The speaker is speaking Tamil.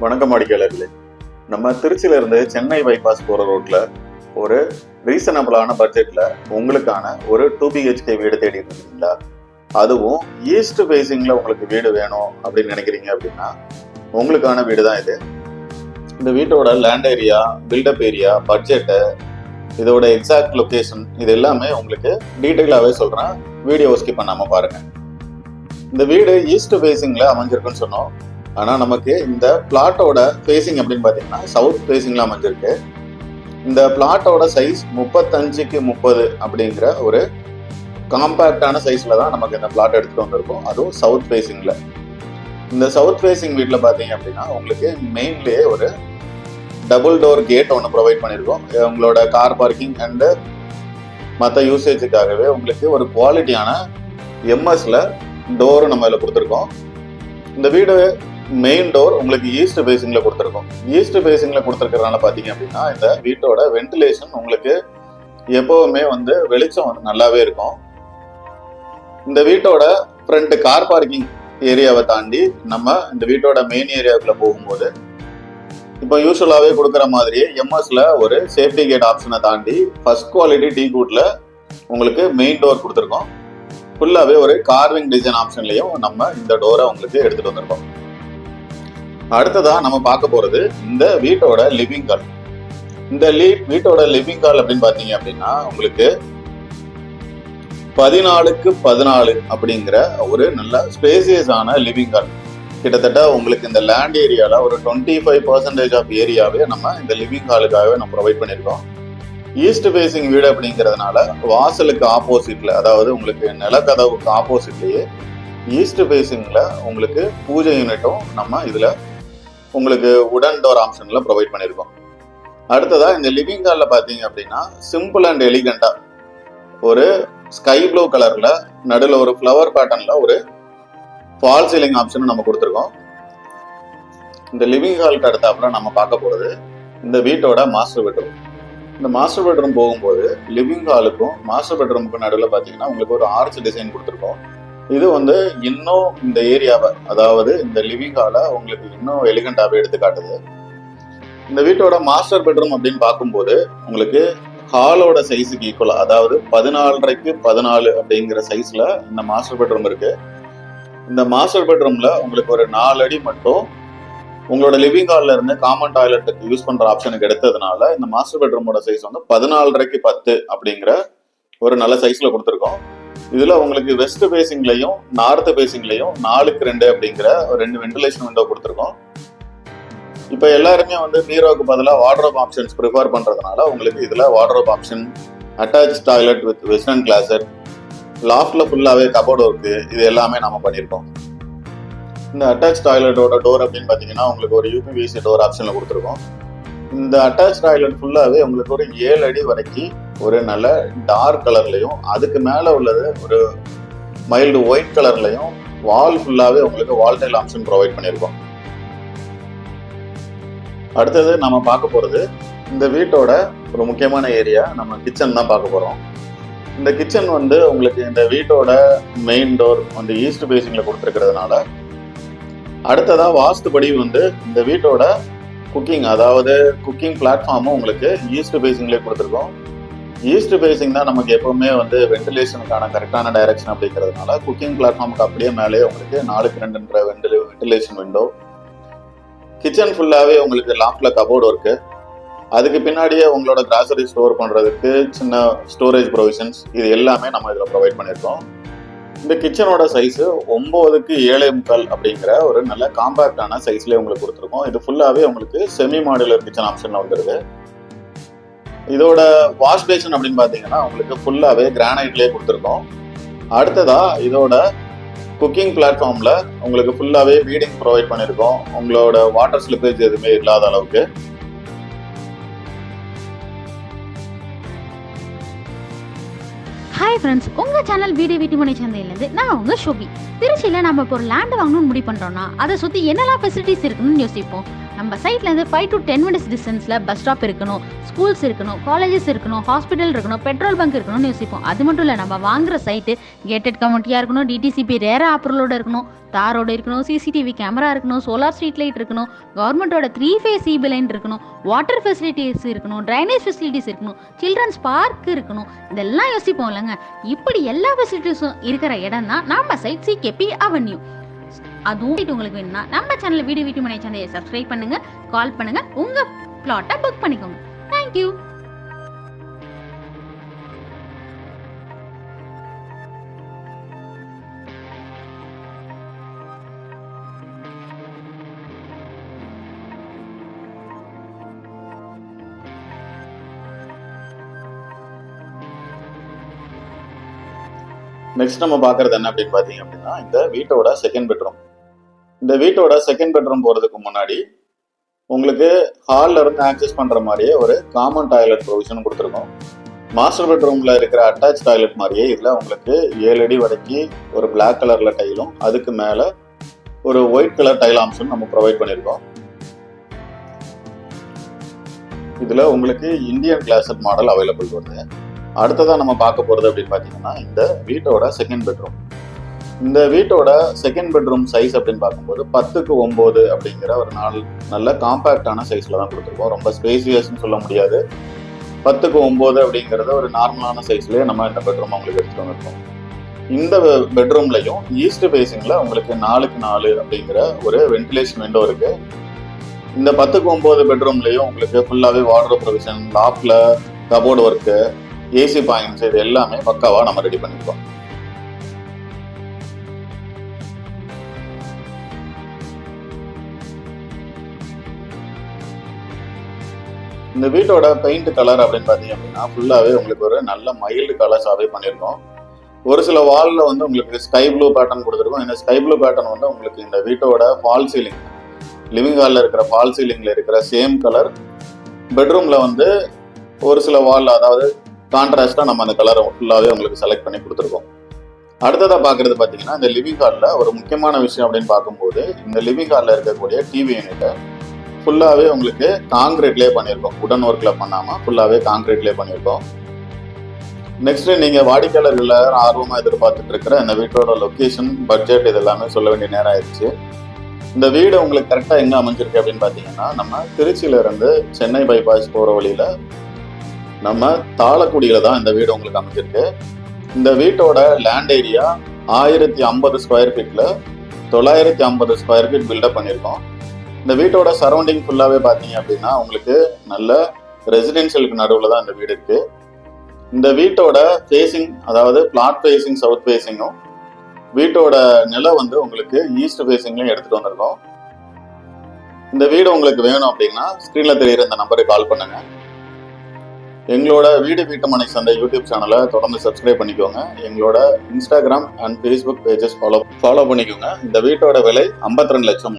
வணக்கம் வாடிக்கையாளர்களே. நம்ம திருச்சியில இருந்து சென்னை பைபாஸ் போற ரோட்ல ஒரு ரீசனபிளான பட்ஜெட்ல உங்களுக்கான ஒரு 2BHK வீடு தேடி இருக்கீங்களா? அதுவும் ஈஸ்ட் ஃபேசிங்ல உங்களுக்கு வீடு வேணும் அப்படின்னு நினைக்கிறீங்க அப்படின்னா உங்களுக்கான வீடு தான் இது. இந்த வீட்டோட land area, build up area, budget, இதோட எக்ஸாக்ட் லொகேஷன் இது எல்லாமே உங்களுக்கு டீட்டெயிலாகவே சொல்றேன். வீடியோ ஸ்கிப் பண்ணாம பாருங்க. இந்த வீடு ஈஸ்ட் ஃபேசிங்ல அமைஞ்சிருக்குன்னு சொன்னோம். ஆனால் நமக்கு இந்த பிளாட்டோட ஃபேசிங் அப்படின்னு பார்த்தீங்கன்னா சவுத் ஃபேசிங்ல அமைஞ்சிருக்கு. இந்த பிளாட்டோட சைஸ் 35x30 அப்படிங்கிற ஒரு காம்பேக்டான சைஸ்ல தான் நமக்கு இந்த பிளாட் எடுத்துட்டு வந்திருக்கோம். அதுவும் சவுத் ஃபேசிங்ல. இந்த சவுத் ஃபேசிங் வீட்டில் பார்த்தீங்க அப்படின்னா உங்களுக்கு மெயின்லேயே ஒரு டபுள் டோர் கேட் ஒன்று ப்ரொவைட் பண்ணியிருக்கோம். உங்களோட கார் பார்க்கிங் அண்டு மற்ற யூசேஜுக்காகவே உங்களுக்கு ஒரு குவாலிட்டியான எம்எஸ்ல டோர் நம்ம இதில் கொடுத்துருக்கோம். இந்த வீடு மெயின் டோர் உங்களுக்கு ஈஸ்ட் ஃபேசிங்ல கொடுத்துருக்கோம். ஈஸ்ட் ஃபேசிங்ல கொடுத்துருக்கறதுனால பாத்தீங்க அப்படின்னா இந்த வீட்டோட வென்டிலேஷன் உங்களுக்கு எப்பவுமே வெளிச்சம் நல்லாவே இருக்கும். இந்த வீட்டோட ஃப்ரண்ட் கார் பார்க்கிங் ஏரியாவை தாண்டி நம்ம இந்த வீட்டோட மெயின் ஏரியாவுக்குள்ள போகும்போது இப்போ யூஸ்வலாவே கொடுக்குற மாதிரியே எம்எஸ்ல ஒரு சேஃப்டி கேட் ஆப்ஷனை தாண்டி ஃபர்ஸ்ட் குவாலிட்டி டீ கூட்ல உங்களுக்கு மெயின் டோர் கொடுத்துருக்கோம். ஃபுல்லாவே ஒரு கார்விங் டிசைன் ஆப்ஷன்லயும் நம்ம இந்த டோரை உங்களுக்கு எடுத்துட்டு வந்திருக்கோம். அடுத்ததா நம்ம பார்க்க போறது இந்த வீட்டோட லிவிங் ஹால். இந்த வீட்டோட லிவிங் ஹால் அப்படின்னு பாத்தீங்க அப்படின்னா உங்களுக்கு 14x14 அப்படிங்கிற ஒரு நல்ல ஸ்பேசியஸான லிவிங் ஹால். கிட்டத்தட்ட உங்களுக்கு இந்த லேண்ட் ஏரியால ஒரு 25% ஆஃப் ஏரியாவே நம்ம இந்த லிவிங் ஹாலுக்காகவே நம்ம ப்ரொவைட் பண்ணியிருக்கோம். ஈஸ்ட் ஃபேசிங் வீடு அப்படிங்கிறதுனால வாசலுக்கு ஆப்போசிட்ல, அதாவது உங்களுக்கு நிலக்கதவுக்கு ஆப்போசிட்லயே ஈஸ்ட் ஃபேசிங்ல உங்களுக்கு பூஜை யூனிட்டும் நம்ம இதுல உங்களுக்கு உடன் டோர் ஆப்ஷன்ல ப்ரொவைட் பண்ணியிருக்கோம். அடுத்ததா இந்த லிவிங் ஹால்ல பாத்தீங்க அப்படின்னா சிம்பிள் அண்ட் எலிகண்டா ஒரு ஸ்கை ப்ளூ கலர்ல நடுவில் ஒரு ஃப்ளவர் பேட்டர்ன்ல ஒரு ஃபால் சீலிங் ஆப்ஷன் நம்ம கொடுத்துருக்கோம். இந்த லிவிங் ஹாலுக்கு அடுத்தாப்புல நம்ம பார்க்க போறது இந்த வீட்டோட மாஸ்டர் பெட்ரூம். இந்த மாஸ்டர் பெட்ரூம் போகும்போது லிவிங் ஹாலுக்கும் மாஸ்டர் பெட்ரூமுக்கும் நடுவில் பார்த்தீங்கன்னா உங்களுக்கு ஒரு ஆர்ச் டிசைன் கொடுத்துருக்கோம். இது இன்னும் இந்த ஏரியாவை, அதாவது இந்த லிவிங் ஹாலை உங்களுக்கு இன்னும் எலிகண்டாவே எடுத்து காட்டுது. இந்த வீட்டோட மாஸ்டர் பெட்ரூம் அப்படின்னு பார்க்கும்போது உங்களுக்கு ஹாலோட சைஸுக்கு ஈக்குவலா, அதாவது 14x14 அப்படிங்கிற சைஸ்ல இந்த மாஸ்டர் பெட்ரூம் இருக்கு. இந்த மாஸ்டர் பெட்ரூம்ல உங்களுக்கு ஒரு 4 அடி மட்டும் உங்களோட லிவிங் ஹால்ல இருந்து காமன் டாய்லெட்டுக்கு யூஸ் பண்ற ஆப்ஷனுக்கு எடுத்ததுனால இந்த மாஸ்டர் பெட்ரூமோட சைஸ் 14x10 அப்படிங்கிற ஒரு நல்ல சைஸ்ல கொடுத்துருக்கோம். இதுல உங்களுக்கு வெஸ்ட் ஃபேசிங்லயும் நார்த் ஃபேசிங்லயும் 4x2 அப்படிங்கிற ஒரு 2 வென்டிலேஷன் விண்டோ கொடுத்துருக்கோம். இப்ப எல்லாருமே பீரோவுக்கு பதிலாக வார்ட்ரோப் ஆப்ஷன்ஸ் ப்ரிஃபர் பண்றதுனால உங்களுக்கு இதுல wardrobe option, attach toilet with western closet, லாஃப்ட்ல ஃபுல்லாவே கபோர்டு ஒர்க்கு, இது எல்லாமே நம்ம பண்ணியிருக்கோம். இந்த அட்டாச் டாய்லெட்டோட டோர் அப்படின்னு பார்த்தீங்கன்னா உங்களுக்கு ஒரு UPVC டோர் ஆப்ஷனில் கொடுத்துருக்கோம். இந்த அட்டாச் டாய்லெட் ஃபுல்லாகவே உங்களுக்கு ஒரு 7 அடி வரைக்கும் ஒரு நல்ல டார்க் கலர்லையும், அதுக்கு மேலே உள்ளது ஒரு மைல்டு ஒயிட் கலர்லையும், வால் ஃபுல்லாகவே உங்களுக்கு வால் டைல் ஆப்ஷன் ப்ரொவைட் பண்ணியிருக்கோம். அடுத்தது நம்ம பார்க்க போகிறது இந்த வீட்டோட ஒரு முக்கியமான ஏரியா, நம்ம கிச்சன் தான் பார்க்க போகிறோம். இந்த கிச்சன் உங்களுக்கு இந்த வீட்டோட மெயின் டோர் ஈஸ்ட் ஃபேசிங்ல கொடுத்துருக்கிறதுனால அடுத்ததா வாஸ்துபடி இந்த வீட்டோட குக்கிங், அதாவது குக்கிங் பிளாட்ஃபார்மும் உங்களுக்கு ஈஸ்ட் ஃபேசிங்லேயே கொடுத்துருக்கோம். ஈஸ்ட் ஃபேசிங் தான் நமக்கு எப்பவுமே வென்டிலேஷனுக்கான கரெக்டான டைரக்ஷன் அப்படிங்கிறதுனால குக்கிங் பிளாட்ஃபார்முக்கு அப்படியே மேலே உங்களுக்கு 4x2 வென்டிலேஷன் விண்டோ. கிச்சன் ஃபுல்லாகவே உங்களுக்கு லாஃப்ட்ல கபோர்டு ஒர்க்கு, அதுக்கு பின்னாடியே உங்களோட கிராசரி ஸ்டோர் பண்ணுறதுக்கு சின்ன ஸ்டோரேஜ் ப்ரொவிஷன்ஸ், இது எல்லாமே நம்ம இதில் ப்ரொவைட் பண்ணியிருக்கோம். இந்த கிச்சனோட சைஸு 9x7.25 அப்படிங்கிற ஒரு நல்ல காம்பேக்டான சைஸ்லேயே உங்களுக்கு கொடுத்துருக்கோம். இது ஃபுல்லாகவே உங்களுக்கு செமி மாடுலர் கிச்சன் ஆப்ஷனில் வந்துடுது. இதோட வாஷ் பேஷன் அப்படின்னு பார்த்தீங்கன்னா உங்களுக்கு ஃபுல்லாகவே கிரானைட்லேயே கொடுத்துருக்கோம். அடுத்ததா இதோட குக்கிங் பிளாட்ஃபார்மில் உங்களுக்கு ஃபுல்லாகவே பீடிங் ப்ரொவைட் பண்ணியிருக்கோம், உங்களோட வாட்டர் ஸ்லிப்பேஜ் எதுவுமே இல்லாத அளவுக்கு. ஹாய் ஃப்ரெண்ட்ஸ், உங்கள் சேனல் வீடு வீட்டுமனை சந்தையிலேருந்து நான் உங்கள் ஷோபி. திருச்சியில் நம்ம இப்போ ஒரு லேண்டு வாங்கணும்னு முடிவு பண்ணுறோன்னா அதை சுற்றி என்னெல்லாம் ஃபெசிலிட்டிஸ் இருக்குன்னு யோசிப்போம். நம்ம சைட்லேருந்து 5 to 10 minutes டிஸ்டன்ஸில் பஸ் ஸ்டாப் இருக்கணும், ஸ்கூல்ஸ் இருக்கணும், காலேஜஸ் இருக்கணும், ஹாஸ்பிட்டல் இருக்கணும், பெட்ரோல் பங்க் இருக்கணும்னு யோசிப்போம். அது மட்டும் இல்லை, நம்ம வாங்குற சைட்டு கேட்டட் கம்யூனிட்டியாக இருக்கணும், டிடிசிபி ரேரா அப்ரூவலோடு இருக்கணும், தாரோடு இருக்கணும், சிசிடிவி கேமரா இருக்கணும், சோலார் ஸ்ட்ரீட் லைட் இருக்கணும், கவர்மெண்ட்டோட 3 phase சிபி லைன் இருக்கணும், வாட்டர் ஃபெசிலிட்டிஸ் இருக்கணும், ட்ரைனேஜ் ஃபெசிலிட்டிஸ் இருக்கணும், சில்ட்ரன்ஸ் பார்க் இருக்கணும். இதெல்லாம் யோசிப்போம் இல்லைங்க. இப்படி எல்லா ஃபெசிலிட்டிஸும் இருக்கிற இடம் தான் நம்ம சைட் சிகேபி அவென்யூ. அதுவும் உங்களுக்கு வேணும்னா நம்ம சேனல் வீடு வீட்டுமனை சந்தையை சப்ஸ்கிரைப் பண்ணுங்க, கால் பண்ணுங்க, உங்க பிளாட்டை புக் பண்ணிக்கோங்க. தேங்க்யூ. நெக்ஸ்ட் நம்ம பார்க்கறது என்ன அப்படின்னு பார்த்தீங்க அப்படின்னா, இந்த வீட்டோட செகண்ட் பெட்ரூம். இந்த வீட்டோட செகண்ட் பெட்ரூம் போகிறதுக்கு முன்னாடி உங்களுக்கு ஹாலில் இருந்து ஆக்சஸ் பண்ணுற மாதிரியே ஒரு காமன் டாய்லெட் ப்ரொவிஷன் கொடுத்துருக்கோம். மாஸ்டர் பெட்ரூமில் இருக்கிற அட்டாச் டாய்லெட் மாதிரியே இதில் உங்களுக்கு 7 அடி வரைக்கும் ஒரு பிளாக் கலரில் டைலும், அதுக்கு மேலே ஒரு ஒயிட் கலர் டைல் ஆப்ஷன் நம்ம ப்ரொவைட் பண்ணியிருக்கோம். இதில் உங்களுக்கு இந்தியன் கிளாசட் மாடல் அவைலபிள் வருது. அடுத்ததாக நம்ம பார்க்க போகிறது அப்படின்னு பார்த்தீங்கன்னா, இந்த வீட்டோட செகண்ட் பெட்ரூம். இந்த வீட்டோட செகண்ட் பெட்ரூம் சைஸ் அப்படின்னு பார்க்கும்போது 10:9 அப்படிங்கிற ஒரு நல்ல காம்பேக்டான சைஸில் தான் கொடுத்துருக்கோம். ரொம்ப ஸ்பேசியஸ்ன்னு சொல்ல முடியாது. 10:9 அப்படிங்கிறத ஒரு நார்மலான சைஸ்லேயே நம்ம இந்த பெட்ரூம் உங்களுக்கு எடுத்துகிட்டு வந்துருக்கோம். இந்த பெட்ரூம்லையும் ஈஸ்ட் ஃபேஸிங்கில் உங்களுக்கு 4x4 அப்படிங்கிற ஒரு வென்டிலேஷன் விண்டோ இருக்குது. இந்த 10:9 பெட்ரூம்லையும் உங்களுக்கு ஃபுல்லாகவே வார்ட்ரோப் ப்ரொவிஷன், லாஃப்டில் கபோர்டு ஒர்க்கு, ஏசி பாயிண்ட்ஸ், இது எல்லாமே பக்காவாக நம்ம ரெடி பண்ணியிருக்கோம். இந்த வீட்டோட பெயிண்ட் கலர் அப்படின்னு பார்த்தீங்க அப்படின்னா ஃபுல்லாகவே உங்களுக்கு ஒரு நல்ல மைல்டு கலர்ஸாகவே பண்ணியிருக்கோம். ஒரு சில வாலில் வந்து உங்களுக்கு ஸ்கை ப்ளூ பேட்டர்ன் கொடுத்துருக்கோம். இந்த ஸ்கை ப்ளூ பேட்டர்ன் வந்து உங்களுக்கு இந்த வீட்டோட ஃபால் சீலிங், லிவிங் ஹாலில் இருக்கிற ஃபால் சீலிங்கில் இருக்கிற சேம் கலர் பெட்ரூமில் வந்து ஒரு சில வாலில், அதாவது கான்ட்ராஸ்டாக நம்ம அந்த கலரை ஃபுல்லாகவே உங்களுக்கு செலக்ட் பண்ணி கொடுத்துருக்கோம். அடுத்ததாக பார்க்குறது பார்த்தீங்கன்னா, இந்த லிவிங் ஹாலில் ஒரு முக்கியமான விஷயம் அப்படின்னு பார்க்கும்போது, இந்த லிவிங் ஹாலில் இருக்கக்கூடிய டிவி யூனிட்டை ஃபுல்லாகவே உங்களுக்கு காங்கிரீட்லேயே பண்ணியிருக்கோம். உடன் ஒர்க்கில் பண்ணாமல் ஃபுல்லாகவே காங்கிரீட்லேயே பண்ணியிருக்கோம். நெக்ஸ்ட்டு நீங்கள் வாடிக்கையாளர்கள் ஆர்வமாக எதிர்பார்த்துட்டு இருக்கிற இந்த வீட்டோட லொக்கேஷன், பட்ஜெட், இது எல்லாமே சொல்ல வேண்டிய நேரம் ஆயிடுச்சு. இந்த வீடு உங்களுக்கு கரெக்டாக எங்கே அமைஞ்சிருக்கு அப்படின்னு பார்த்தீங்கன்னா, நம்ம திருச்சியிலேருந்து சென்னை பைபாஸ் போகிற வழியில் நம்ம தாளக்குடியில் தான் இந்த வீடு உங்களுக்கு அமைஞ்சிருக்கு. இந்த வீட்டோட லேண்ட் ஏரியா 1050 ஸ்கொயர் ஃபீட்டில் 950 ஸ்கொயர் ஃபீட் பில்டப் பண்ணியிருக்கோம். இந்த வீட்டோட சரௌண்டிங் ஃபுல்லாகவே பார்த்தீங்க அப்படின்னா உங்களுக்கு நல்ல ரெசிடென்ஷியலுக்கு நடுவில் தான் இந்த வீடு இருக்குது. இந்த வீட்டோட ஃபேஸிங், அதாவது பிளாட் ஃபேஸிங் சவுத் ஃபேஸிங்கும், வீட்டோட நிலம் வந்து உங்களுக்கு ஈஸ்ட் ஃபேஸிங்லையும் எடுத்துகிட்டு வந்திருக்கோம். இந்த வீடு உங்களுக்கு வேணும் அப்படின்னா ஸ்க்ரீனில் தெரிகிற இந்த நம்பருக்கு கால் பண்ணுங்க. எங்களோட வீடு வீட்டுமனை சந்தை யூடியூப் சேனலை தொடர்ந்து சப்ஸ்கிரைப் பண்ணிக்கோங்க. எங்களோட Instagram and Facebook pages follow பண்ணிக்கோங்க. இந்த வீட்டோட விலை 52 லட்சம்.